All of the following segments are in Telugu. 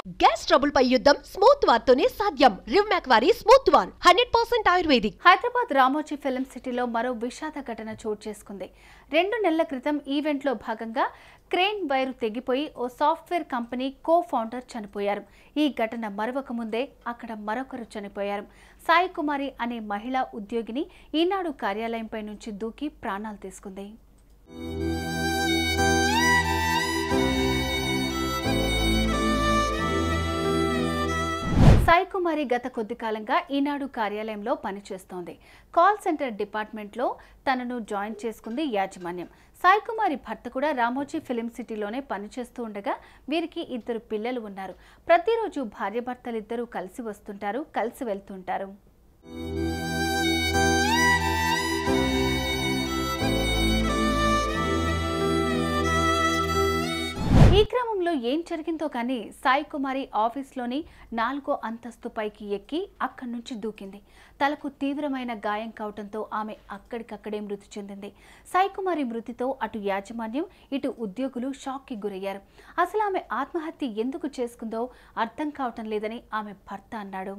గ్యాస్ ట్రబుల్ పై యుద్ధం స్మూత్ వార్ తోనే సాధ్యం. రివ్మాక్ వారి smooth war 100% ayurvedic. Hyderabad Ramoji film సిటీలో మరో విషాద ఘటన చోటు చేసుకుంది. 2 నెలల క్రితం ఈవెంట్ లో భాగంగా క్రేన్ వైరు తెగిపోయి ఓ సాఫ్ట్వేర్ కంపెనీ కో ఫౌండర్ చనిపోయారు. ఈ ఘటన మరొక ముందే అక్కడ మరొకరు చనిపోయారు. సాయి కుమారి అనే మహిళా ఉద్యోగిని ఈనాడు కార్యాలయంపై నుంచి దూకి ప్రాణాలు తీసుకుంది. సాయి కుమారి గత కొద్ది కాలంగా ఈనాడు కార్యాలయంలో పనిచేస్తోంది. కాల్ సెంటర్ డిపార్ట్మెంట్లో తనను జాయిన్ చేసుకుంది యాజమాన్యం. సాయి కుమారి భర్త కూడా రామోజీ ఫిలిం సిటీలోనే పనిచేస్తూ ఉండగా వీరికి 2 పిల్లలు ఉన్నారు. ప్రతిరోజు భార్యాభర్తలిద్దరూ కలిసి వస్తుంటారు, కలిసి వెళ్తుంటారు. ఈ క్రమంలో ఏం జరిగిందో కానీ సాయి కుమారి ఆఫీస్లోని 4వ అంతస్తు పైకి ఎక్కి అక్కడి నుంచి దూకింది. తలకు తీవ్రమైన గాయం కావడంతో ఆమె అక్కడికక్కడే మృతి చెందింది. సాయి కుమారి మృతితో అటు యాజమాన్యం ఇటు ఉద్యోగులు షాక్కి గురయ్యారు. అసలు ఆమె ఆత్మహత్య ఎందుకు చేసుకుందో అర్థం కావటం లేదని ఆమె భర్త అన్నాడు.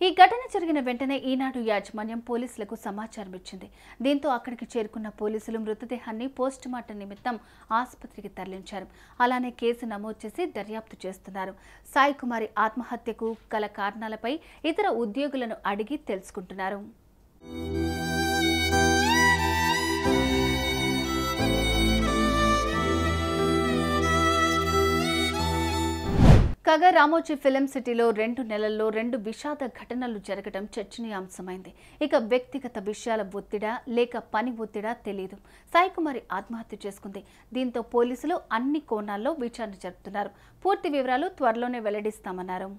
ఈ ఘటన జరిగిన వెంటనే ఈనాడు యాజమాన్యం పోలీసులకు సమాచారం ఇచ్చింది. దీంతో అక్కడికి చేరుకున్న పోలీసులు మృతదేహాన్ని పోస్టుమార్టం నిమిత్తం ఆసుపత్రికి తరలించారు. అలానే కేసు నమోదు చేసి దర్యాప్తు చేస్తున్నారు. సాయి కుమారి ఆత్మహత్యకు గల కారణాలపై ఇతర ఉద్యోగులను అడిగి తెలుసుకుంటున్నారు. కాగా రామోజీ ఫిలిం సిటీలో 2 నెలల్లో 2 విషాద ఘటనలు జరగడం చర్చనీయాంశమైంది. ఇక వ్యక్తిగత విషయాల ఒత్తిడా లేక పని ఒత్తిడా తెలియదు. సాయి కుమారి ఆత్మహత్య చేసుకుంది. దీంతో పోలీసులు అన్ని కోణాల్లో విచారణ జరుపుతున్నారు. పూర్తి వివరాలు త్వరలోనే వెల్లడిస్తామన్నారు.